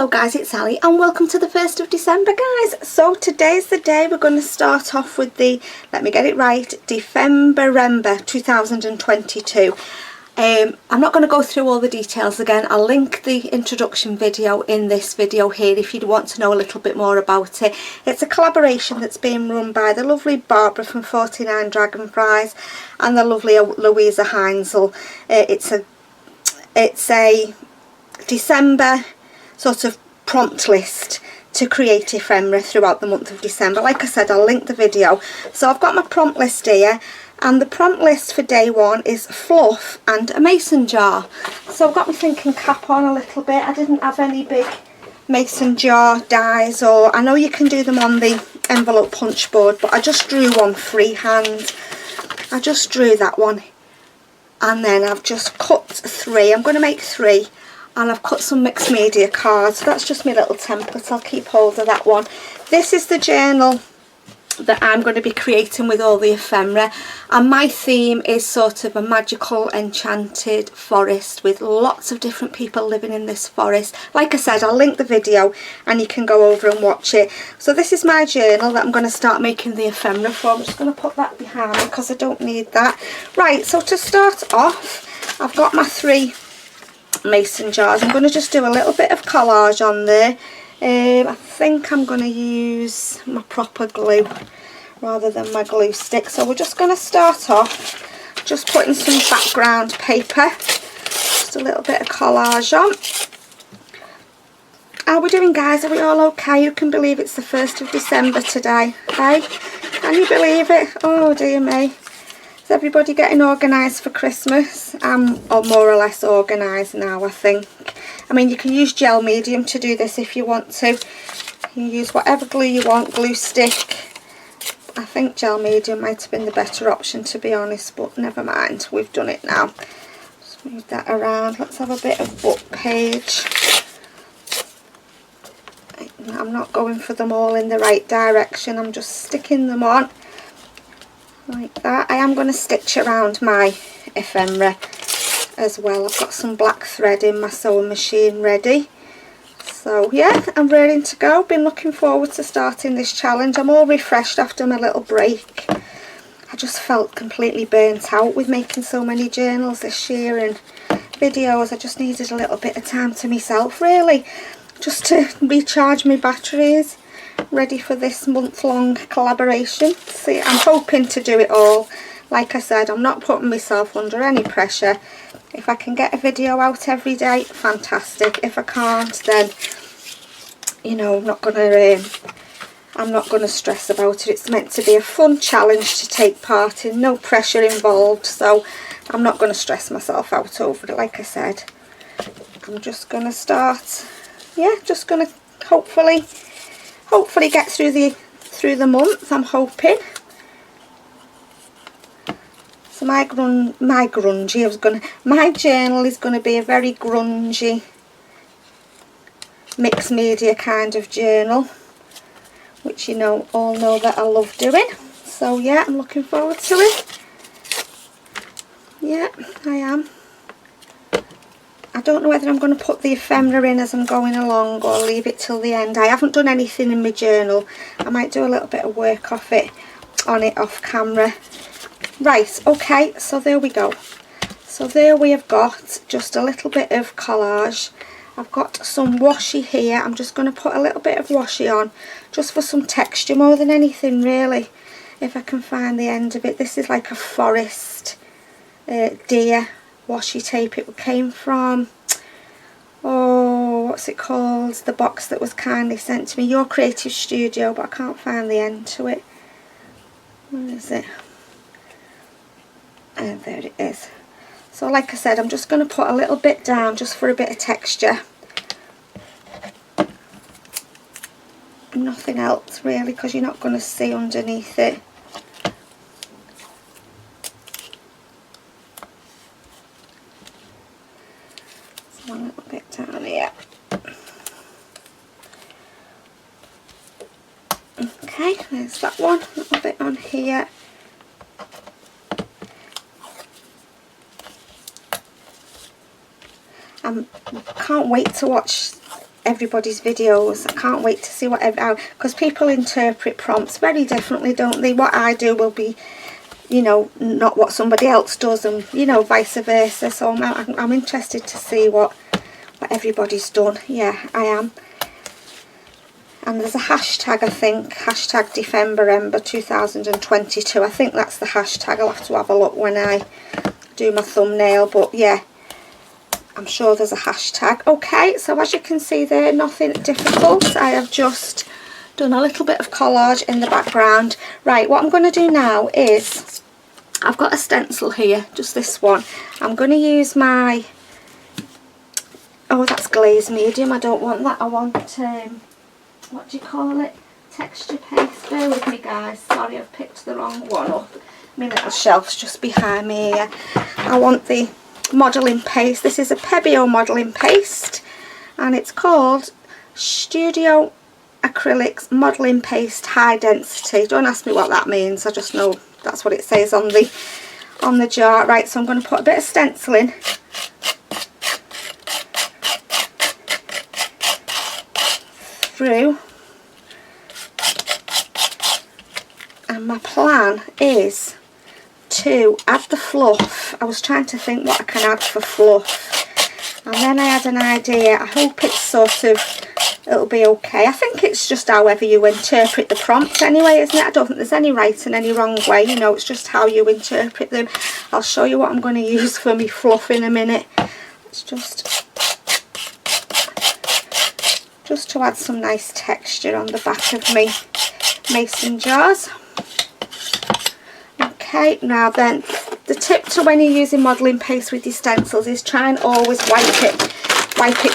Hello guys, it's Ali and welcome to the 1st of December guys. So today's the day we're going to start off with the, let me get it right, December 2022. I'm not going to go through all the details again. I'll link the introduction video in this video here if you want to know a little bit more about it. It's a collaboration that's being run by the lovely Barbara from 49 Dragonflies and the lovely Louisa Heinzel. It's a December sort of prompt list to create ephemera throughout the month of December. Like I said, I'll link the video. So I've got my prompt list here, and the prompt list for day one is fluff and a mason jar. So I've got my thinking cap on a little bit. I didn't have any big mason jar dies, or I know you can do them on the envelope punch board, but I just drew one freehand. I just drew that one, and then I've just cut three. I'm going to make three. And I've cut some mixed media cards. So that's just my little template. I'll keep hold of that one. This is the journal that I'm going to be creating with all the ephemera, and my theme is sort of a magical enchanted forest with lots of different people living in this forest. Like I said, I'll link the video and you can go over and watch it. So this is my journal that I'm going to start making the ephemera for. I'm just going to put that behind me because I don't need that. Right, so to start off, I've got my three mason jars. I'm going to just do a little bit of collage on there. I think I'm going to use my proper glue rather than my glue stick. So we're just going to start off just putting some background paper, just a little bit of collage on. How are we doing guys? Are we all okay? You can believe it's the 1st of December today, hey? Can you believe it? Oh dear me. Is everybody getting organised for Christmas? Or more or less organised now, I think. I mean, you can use gel medium to do this if you want to. You can use whatever glue you want, glue stick. I think gel medium might have been the better option, to be honest, but never mind. We've done it now. Just move that around. Let's have a bit of book page. I'm not going for them all in the right direction. I'm just sticking them on. Like that. I am going to stitch around my ephemera as well. I've got some black thread in my sewing machine ready. So yeah, I'm ready to go. Been looking forward to starting this challenge. I'm all refreshed after my little break. I just felt completely burnt out with making so many journals this year and videos. I just needed a little bit of time to myself really, just to recharge my batteries, ready for this month-long collaboration. See, I'm hoping to do it all. Like I said, I'm not putting myself under any pressure. If I can get a video out every day, fantastic. If I can't, then you know, I'm not gonna stress about it. It's meant to be a fun challenge to take part in, no pressure involved, so I'm not going to stress myself out over it. Like I said, I'm just going to start, yeah, just going to hopefully get through the month. I'm hoping. So my journal is going to be a very grungy mixed media kind of journal, which you know, all know that I love doing. So yeah, I'm looking forward to it. Yeah, I am. I don't know whether I'm going to put the ephemera in as I'm going along or leave it till the end. I haven't done anything in my journal. I might do a little bit of work off camera. Right, okay, so there we go. So there we have got just a little bit of collage. I've got some washi here. I'm just going to put a little bit of washi on just for some texture more than anything really, if I can find the end of it. This is like a forest deer washi tape. It came from, oh, what's it called, the box that was kindly sent to me, Your Creative Studio, but I can't find the end to it. Where is it? And there it is. So like I said, I'm just going to put a little bit down just for a bit of texture. Nothing else really, because you're not going to see underneath it. So one little bit down here. Okay, there's that one. A little bit on here. I can't wait to watch everybody's videos. I can't wait to see what, because people interpret prompts very differently, don't they? What I do will be, you know, not what somebody else does, and you know, vice versa. So I'm interested to see what everybody's done. Yeah, I am. And there's a hashtag, I think, hashtag December 2022. I think that's the hashtag. I'll have to have a look when I do my thumbnail, but yeah, I'm sure there's a hashtag. Okay, so as you can see there, nothing difficult. I have just done a little bit of collage in the background. Right, what I'm going to do now is, I've got a stencil here, just this one. I'm going to use my, oh, that's glazed medium. I don't want that. I want, what do you call it? Texture paste. Bear with me, guys. Sorry, I've picked the wrong one up. My little shelf's just behind me here. I want the modelling paste. This is a Pebeo modelling paste, and it's called Studio Acrylics Modelling Paste High Density. Don't ask me what that means. I just know that's what it says on the jar. Right, so I'm going to put a bit of stenciling through, and my plan is to add the fluff. I was trying to think what I can add for fluff, and then I had an idea. I hope it's sort of, it'll be okay. I think it's just however you interpret the prompts anyway, isn't it? I don't think there's any right and any wrong way, you know, it's just how you interpret them. I'll show you what I'm going to use for me fluff in a minute. It's just to add some nice texture on the back of me mason jars. Okay, now then, the tip to when you're using modelling paste with your stencils is try and always wipe it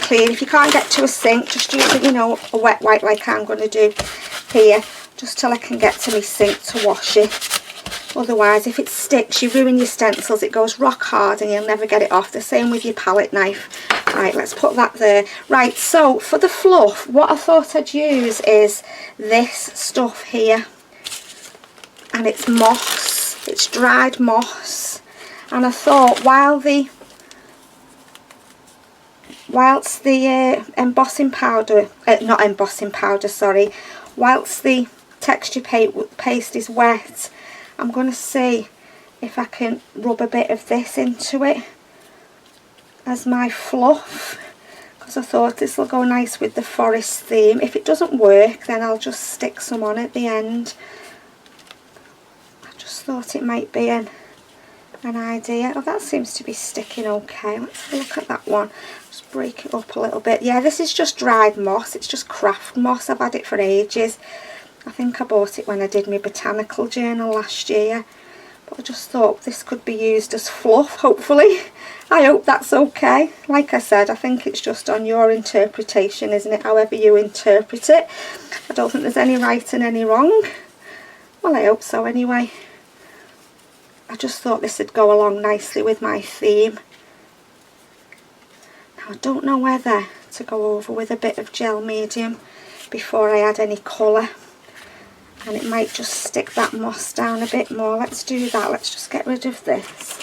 clean. If you can't get to a sink, just use it, you know, a wet wipe like I'm going to do here, just till I can get to my sink to wash it. Otherwise, if it sticks, you ruin your stencils. It goes rock hard and you'll never get it off. The same with your palette knife. Right, let's put that there. Right, so for the fluff, what I thought I'd use is this stuff here, and it's moss. It's dried moss, and I thought whilst the embossing powder, not embossing powder, sorry, whilst the texture paste is wet, I'm going to see if I can rub a bit of this into it as my fluff, because I thought this will go nice with the forest theme. If it doesn't work, then I'll just stick some on at the end. I just thought it might be an idea. Oh, that seems to be sticking okay. Let's have a look at that one. Just break it up a little bit. Yeah, this is just dried moss. It's just craft moss. I've had it for ages. I think I bought it when I did my botanical journal last year. But I just thought this could be used as fluff, hopefully. I hope that's okay. Like I said, I think it's just on your interpretation, isn't it? However you interpret it. I don't think there's any right and any wrong. Well, I hope so anyway. I just thought this would go along nicely with my theme. Now, I don't know whether to go over with a bit of gel medium before I add any colour. And it might just stick that moss down a bit more. Let's do that. Let's just get rid of this.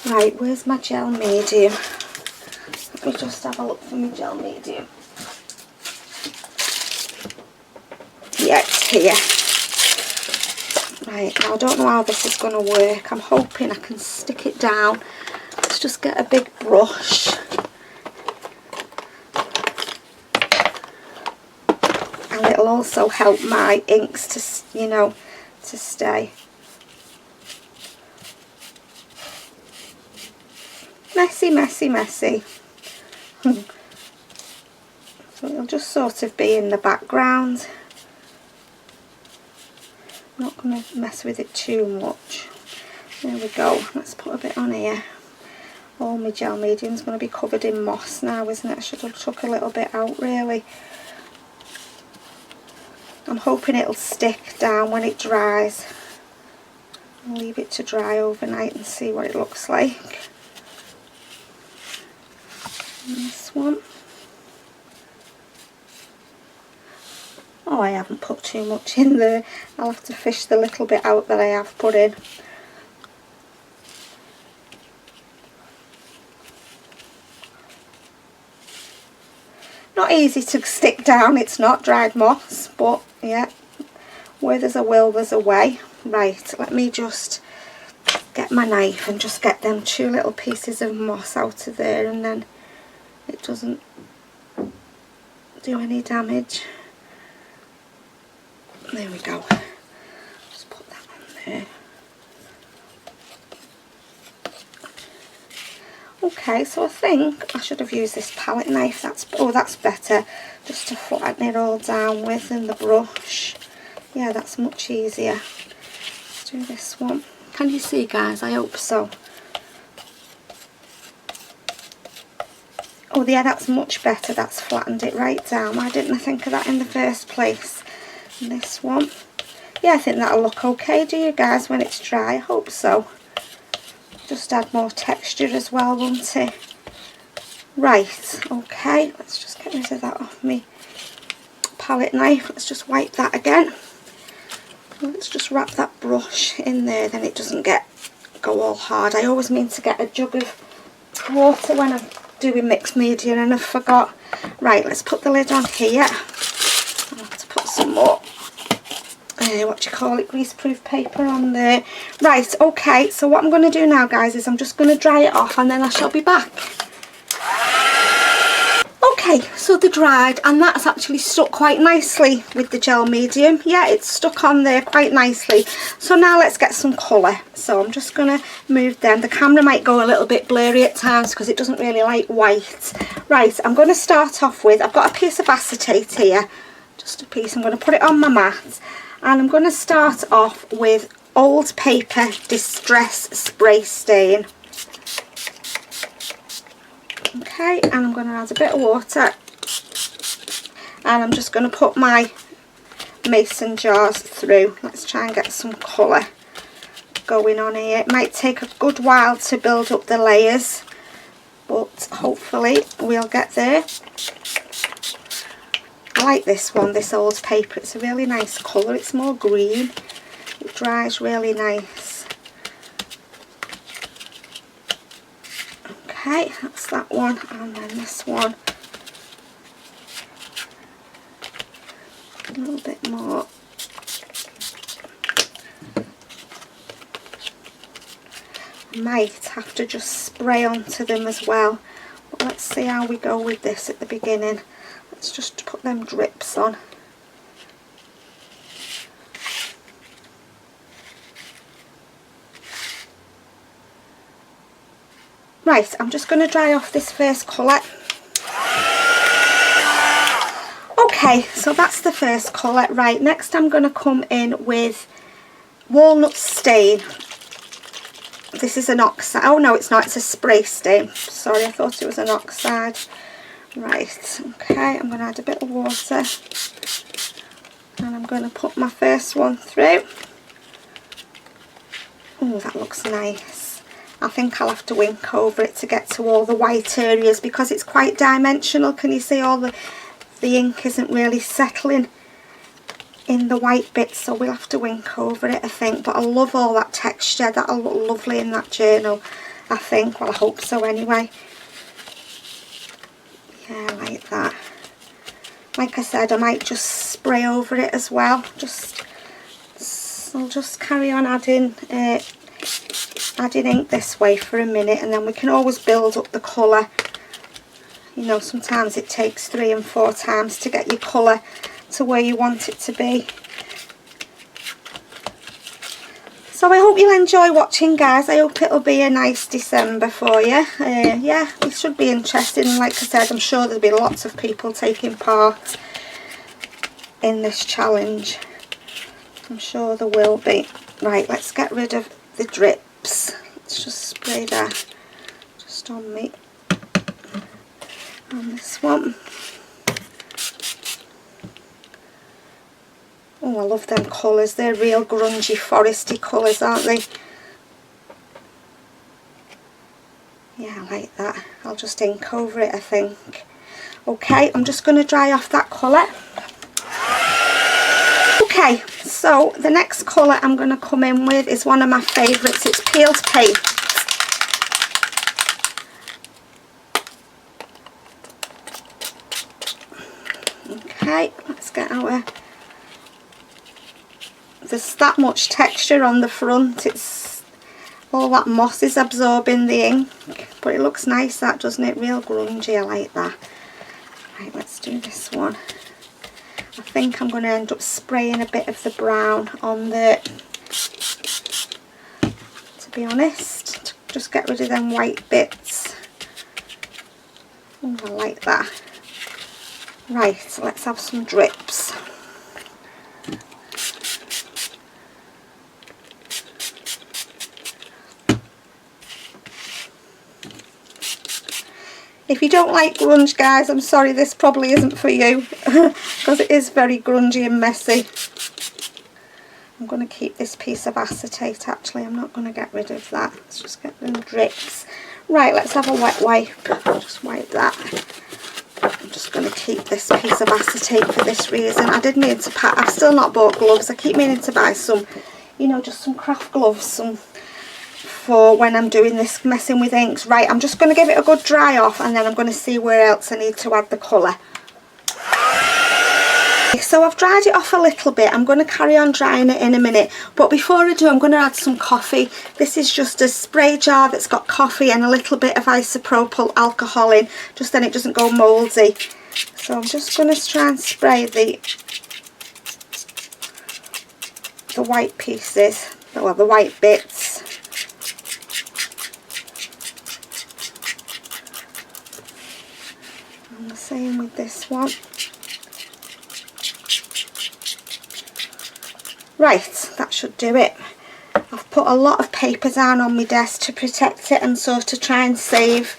Right, where's my gel medium? Let me just have a look for my gel medium. Yeah, it's here. Right, now I don't know how this is going to work. I'm hoping I can stick it down. Let's just get a big brush. And it'll also help my inks to, you know, to stay. Messy, messy, messy. So it'll just sort of be in the background. I'm not going to mess with it too much. There we go. Let's put a bit on here. All my gel medium's going to be covered in moss now, isn't it? I should have took a little bit out, really. I'm hoping it'll stick down when it dries. I'll leave it to dry overnight and see what it looks like. And this one. Oh, I haven't put too much in there. I'll have to fish the little bit out that I have put in. not easy to stick down, it's not dried moss, but yeah, where there's a will there's a way. Right, let me just get my knife and just get them 2 little pieces of moss out of there, and then it doesn't do any damage. There we go. Just put that on there. Okay, so I think I should have used this palette knife. That's better, just to flatten it all down with, and the brush. Yeah, that's much easier. Let's do this one. Can you see, guys? I hope so. Oh yeah, that's much better. That's flattened it right down. Why didn't I think of that in the first place? And this one. Yeah, I think that'll look okay. Do you guys, when it's dry? I hope so. Just add more texture as well, won't it? Right, okay. Let's just get rid of that off me palette knife. Let's just wipe that again. Let's just wrap that brush in there, then it doesn't go all hard. I always mean to get a jug of water when I'm doing mixed media and I forgot. Right, let's put the lid on here. I'll have to put some more greaseproof paper on there. Right, okay, so what I'm going to do now, guys, is I'm just going to dry it off and then I shall be back. Okay, so they're dried, and that's actually stuck quite nicely with the gel medium. Yeah, it's stuck on there quite nicely. So now let's get some colour. So I'm just going to move them. The camera might go a little bit blurry at times because it doesn't really like white. Right, I'm going to start off with, I've got a piece of acetate here. Just a piece. I'm going to put it on my mat. And I'm going to start off with Old Paper Distress Spray Stain. Okay, and I'm going to add a bit of water, and I'm just going to put my mason jars through. Let's try and get some colour going on here. It might take a good while to build up the layers, but hopefully we'll get there. I like this one, this Old Paper. It's a really nice colour. It's more green. It dries really nice. Okay, that's that one, and then this one. A little bit more. I might have to just spray onto them as well, but let's see how we go with this at the beginning. Let's just put them drips on. Right, I'm just going to dry off this first colour. Okay, so that's the first colour. Right, next I'm going to come in with Walnut Stain. This is an oxide. Oh no, it's not, it's a spray stain. Sorry, I thought it was an oxide. Right, okay, I'm going to add a bit of water. And I'm going to put my first one through. Oh, that looks nice. I think I'll have to ink over it to get to all the white areas because it's quite dimensional. Can you see all the ink isn't really settling in the white bits, so we'll have to ink over it, I think. But I love all that texture. That'll look lovely in that journal, I think. Well, I hope so anyway. Yeah, like that. Like I said, I might just spray over it as well. I'll just carry on adding ink this way for a minute, and then we can always build up the colour. You know, sometimes it takes 3 and 4 times to get your colour to where you want it to be. So I hope you'll enjoy watching, guys. I hope it'll be a nice December for you. Yeah, it should be interesting. Like I said, I'm sure there'll be lots of people taking part in this challenge. I'm sure there will be. Right, let's get rid of the drips. Let's just spray that just on me. On this one. Oh, I love them colours. They're real grungy, foresty colours, aren't they? Yeah, I like that. I'll just ink over it, I think. Okay, I'm just going to dry off that colour. Okay, so the next colour I'm going to come in with is one of my favourites. It's Peeled Paint. Okay, let's get our... There's that much texture on the front. It's all that moss is absorbing the ink, but it looks nice, that, doesn't it? Real grungy. I like that. Right, let's do this one. I think I'm going to end up spraying a bit of the brown on the, to be honest, just get rid of them white bits. I like that. Right, let's have some drips. If you don't like grunge, guys, I'm sorry, this probably isn't for you because it is very grungy and messy. I'm going to keep this piece of acetate, actually. I'm not going to get rid of that. Let's just get them drips. Right, let's have a wet wipe. I'll just wipe that. I'm just going to keep this piece of acetate for this reason. I did mean to pack. I've still not bought gloves. I keep meaning to buy some, you know, just some craft gloves, some for when I'm doing this, messing with inks. Right, I'm just going to give it a good dry off, and then I'm going to see where else I need to add the colour. So I've dried it off a little bit. I'm going to carry on drying it in a minute, but before I do, I'm going to add some coffee. This is just a spray jar that's got coffee and a little bit of isopropyl alcohol in, just then it doesn't go mouldy. So I'm just going to try and spray the white pieces, well, the white bits. And the same with this one. Right, that should do it. I've put a lot of paper down on my desk to protect it, and so to try and save,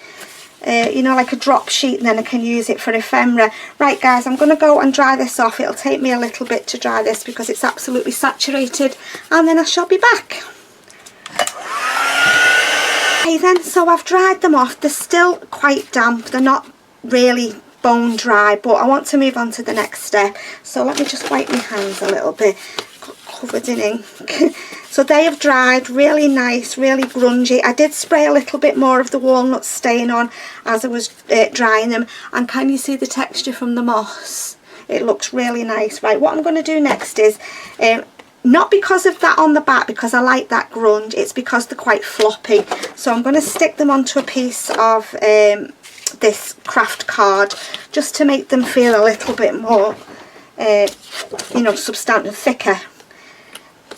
you know, like a drop sheet, and then I can use it for ephemera. Right, guys, I'm going to go and dry this off. It'll take me a little bit to dry this because it's absolutely saturated, and then I shall be back. Okay then, so I've dried them off. They're still quite damp. They're not really bone dry, but I want to move on to the next step. So let me just wipe my hands a little bit. Covered in ink. So they have dried really nice, really grungy. I did spray a little bit more of the walnut stain on as I was drying them, and can you see the texture from the moss? It looks really nice. Right, what I'm going to do next is, not because of that on the back, because I like that grunge, it's because they're quite floppy. So I'm going to stick them onto a piece of this craft card just to make them feel a little bit more, you know, substantive, thicker,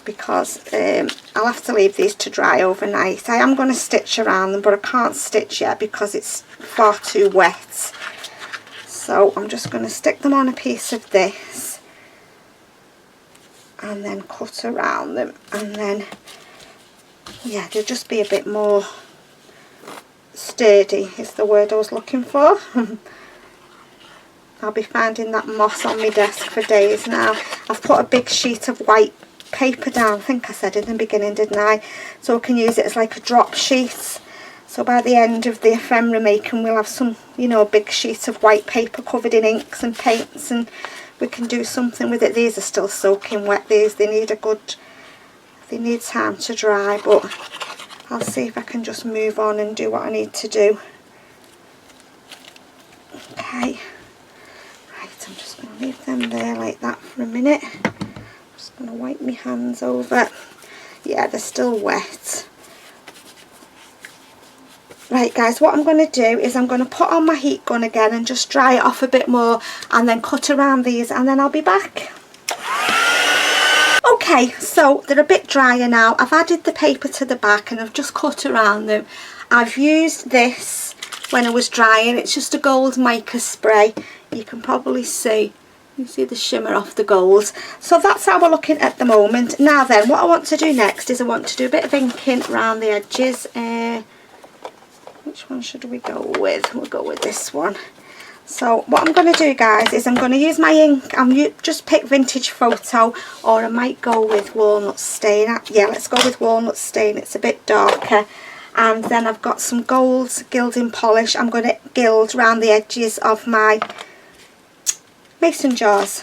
because I'll have to leave these to dry overnight. I am going to stitch around them, but I can't stitch yet because it's far too wet. So I'm just going to stick them on a piece of this and then cut around them, and then, yeah, they'll just be a bit more sturdy is the word I was looking for. I'll be finding that moss on my desk for days now. I've put a big sheet of white paper down, I think I said in the beginning, didn't I? So I can use it as like a drop sheet. So by the end of the ephemera making, we'll have some, you know, a big sheet of white paper covered in inks and paints, and we can do something with it. These are still soaking wet, these. They need time to dry, but I'll see if I can just move on and do what I need to do. Okay. Right, I'm just going to leave them there like that for a minute. Just going to wipe my hands over. Yeah, they're still wet. Right, guys, what I'm going to do is I'm going to put on my heat gun again and just dry it off a bit more, and then cut around these, and then I'll be back. Okay, so they're a bit drier now. I've added the paper to the back and I've just cut around them. I've used this when I was drying. It's just a gold mica spray. You can probably see. You see the shimmer off the gold. So that's how we're looking at the moment. Now then, what I want to do next is I want to do a bit of inking around the edges. Which one should we go with? We'll go with this one. So what I'm going to do, guys, is I'm going to use my ink. I'm just pick Vintage Photo, or I might go with Walnut Stain. Yeah, let's go with Walnut Stain. It's a bit darker. And then I've got some gold gilding polish. I'm going to gild around the edges of my mason jars.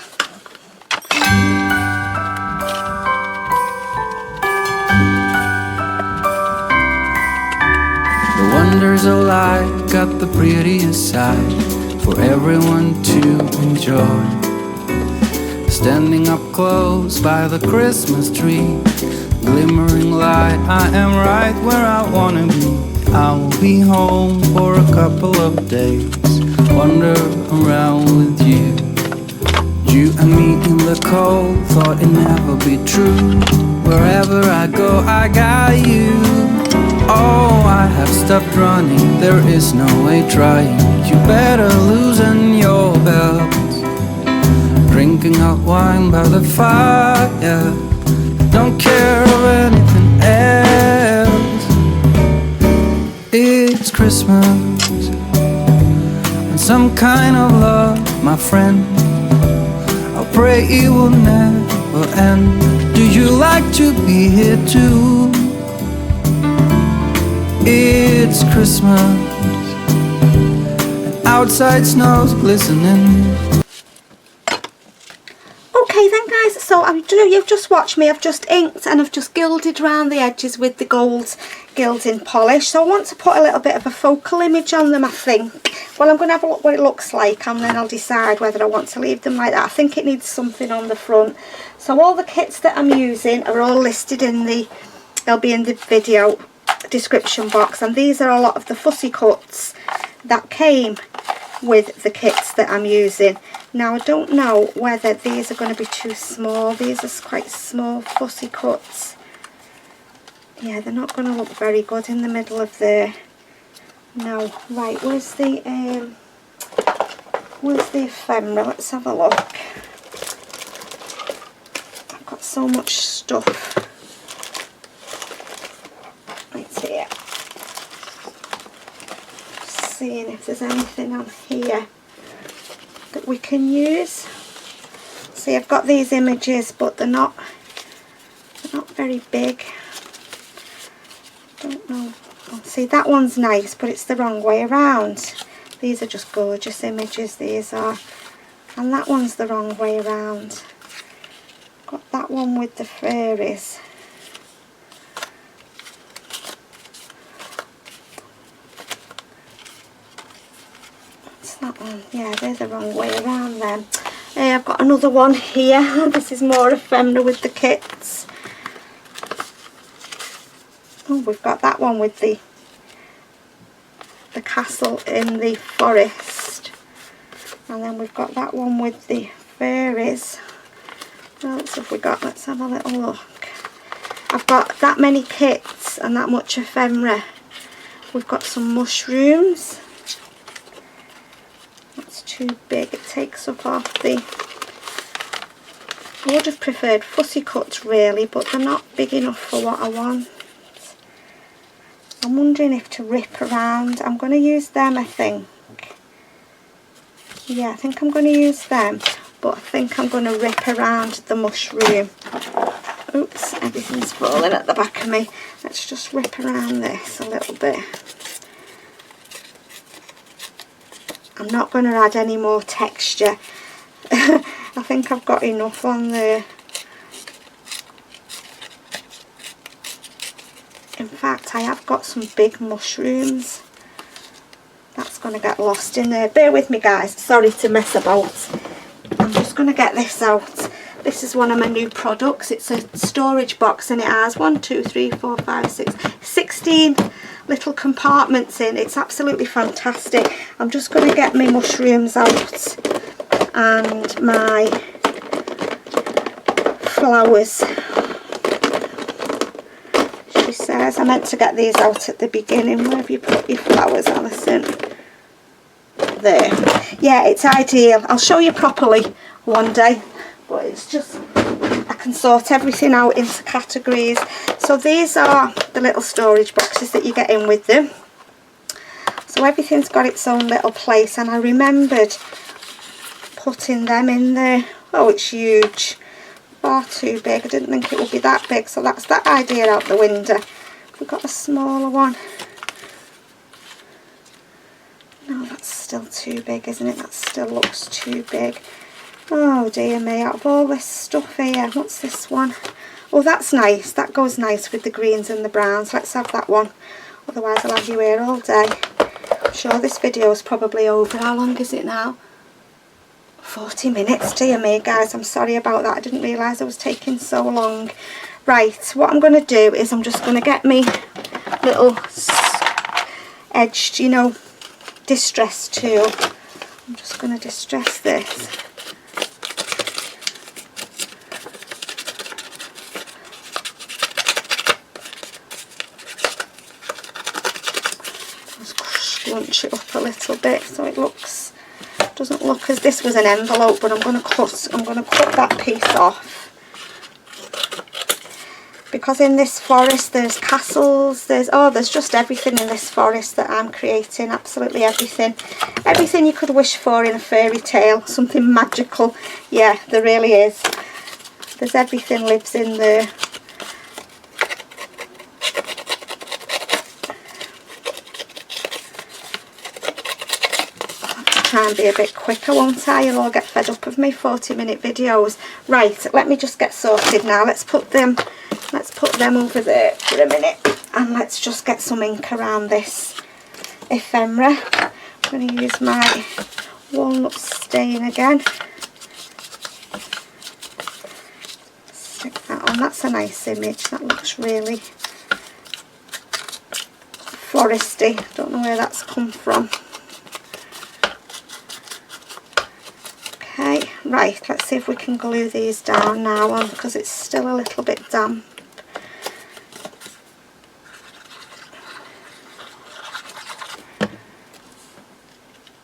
The wonders of life got the prettiest side for everyone to enjoy. standing up close by the Christmas tree. Glimmering light, I am right where I wanna be. I will be home for a couple of days, wander around with you. You and me in the cold, thought it'd never be true. Wherever I go, I got you. Oh, I have stopped running, there is no way trying. You better loosen your belt. Drinking hot wine by the fire, don't care of anything else. It's Christmas and some kind of love, my friend. I pray it will never end. Do you like to be here too? It's Christmas and outside snow's glistening. Okay then guys, so you've just watched me. I've just inked and I've just gilded around the edges with the gold gilding polish. So I want to put a little bit of a focal image on them, I think. Well, I'm going to have a look what it looks like and then I'll decide whether I want to leave them like that. I think it needs something on the front. So all the kits that I'm using are all listed in they'll be in the video description box, and these are a lot of the fussy cuts that came with the kits that I'm using. Now I don't know whether these are going to be too small. These are quite small fussy cuts. Yeah, they're not going to look very good in the middle of there. No, right, where's the ephemera? Let's have a look. I've got so much stuff. Right here. Just seeing if there's anything on here that we can use. See, I've got these images, but they're not very big. Don't know. Oh, see, that one's nice, but it's the wrong way around. These are just gorgeous images, these are. And that one's the wrong way around. Got that one with the fairies. What's that one? Yeah, they're the wrong way around then. I've got another one here. This is more ephemera with the kits. Oh, we've got that one with the castle in the forest, and then we've got that one with the fairies. What else have we got? Let's have a little look. I've got that many kits and that much ephemera. We've got some mushrooms. That's too big, it takes up half the... I would have preferred fussy cuts really, but they're not big enough for what I want. I'm wondering if to rip around. I'm going to use them, I think. Yeah, I think I'm going to use them, but I think I'm going to rip around the mushroom. Oops, everything's falling at the back of me. Let's just rip around this a little bit. I'm not going to add any more texture. I think I've got enough on there. In fact, I have got some big mushrooms. That's going to get lost in there. Bear with me guys, sorry to mess about. I'm just going to get this out. This is one of my new products. It's a storage box and it has 1, 2, 3, 4, 5, 6, 16 little compartments in. It's absolutely fantastic. I'm just going to get my mushrooms out and my flowers. She says I meant to get these out at the beginning. Where have you put your flowers, Alison? There. Yeah, it's ideal. I'll show you properly one day, but it's just I can sort everything out into categories. So these are the little storage boxes that you get in with them. So everything's got its own little place, and I remembered putting them in there. Oh, it's huge. Far too big. I didn't think it would be that big, so that's that idea out the window. We've got a smaller one. No, that's still too big, isn't it? That still looks too big. Oh dear me, out of all this stuff here, what's this one? Oh, that's nice. That goes nice with the greens and the browns. Let's have that one. Otherwise I'll have you here all day. I'm sure this video is probably over. How long is it now? 40 minutes, dear me guys, I'm sorry about that. I didn't realise I was taking so long. Right, what I'm going to do is I'm just going to get me little edged, you know, distress tool. I'm just going to distress this. Just scrunch it up a little bit so it doesn't look as this was an envelope, but I'm going to cut that piece off. Because in this forest there's castles, there's just everything in this forest that I'm creating, absolutely everything. Everything you could wish for in a fairy tale, something magical. Yeah, there really is. There's everything lives in there. I'll have to try and be a bit quicker, won't I? You'll all get fed up of me 40-minute videos. Right, let me just get sorted now. Let's put them over there for a minute, and let's just get some ink around this ephemera. I'm going to use my walnut stain again. Stick that on. That's a nice image. That looks really foresty. Don't know where that's come from. Okay, right, let's see if we can glue these down now because it's still a little bit damp.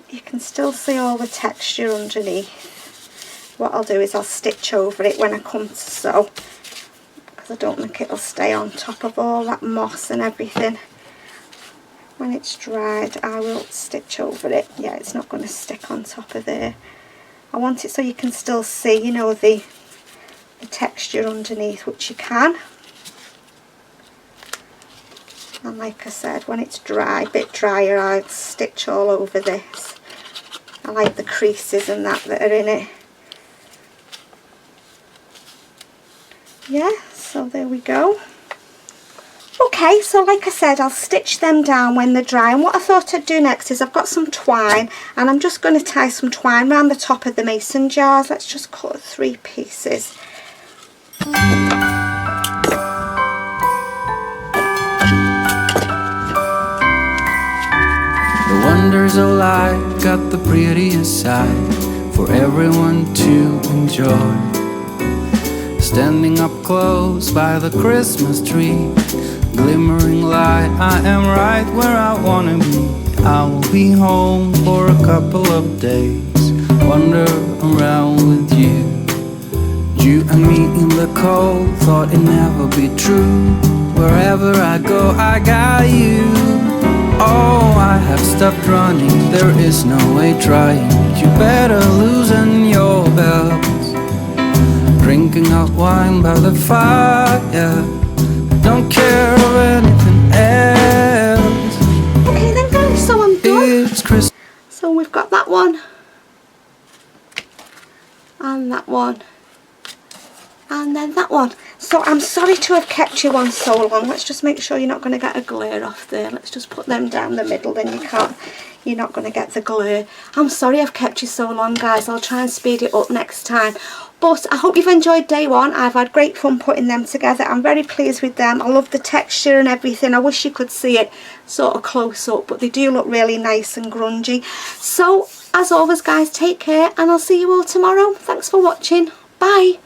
You can still see all the texture underneath. What I'll do is I'll stitch over it when I come to sew, because I don't think it'll stay on top of all that moss and everything. When it's dried I will stitch over it. Yeah, it's not going to stick on top of there. I want it so you can still see, you know, the texture underneath, which you can. And like I said, when it's dry, a bit drier, I'll stitch all over this. I like the creases and that are in it. Yeah, so there we go. Okay, so like I said, I'll stitch them down when they're dry. And what I thought I'd do next is I've got some twine, and I'm just going to tie some twine around the top of the mason jars. Let's just cut 3 pieces. The wonders of life got the prettiest side for everyone to enjoy. Standing up close by the Christmas tree, glimmering light, I am right where I wanna be. I will be home for a couple of days, wander around with you. You and me in the cold, thought it'd never be true. Wherever I go, I got you. Oh, I have stopped running, there is no way trying. You better loosen your belts. Drinking hot wine by the fire, don't care of anything else. Okay then guys, so I'm done. It's Christmas. So we've got that one, and that one, and then that one. So I'm sorry to have kept you on so long. Let's just make sure you're not going to get a glare off there. Let's just put them down the middle, then you're not going to get the glare. I'm sorry I've kept you so long guys. I'll try and speed it up next time. But I hope you've enjoyed day one. I've had great fun putting them together. I'm very pleased with them. I love the texture and everything. I wish you could see it sort of close up, but they do look really nice and grungy. So as always guys, take care, and I'll see you all tomorrow. Thanks for watching. Bye.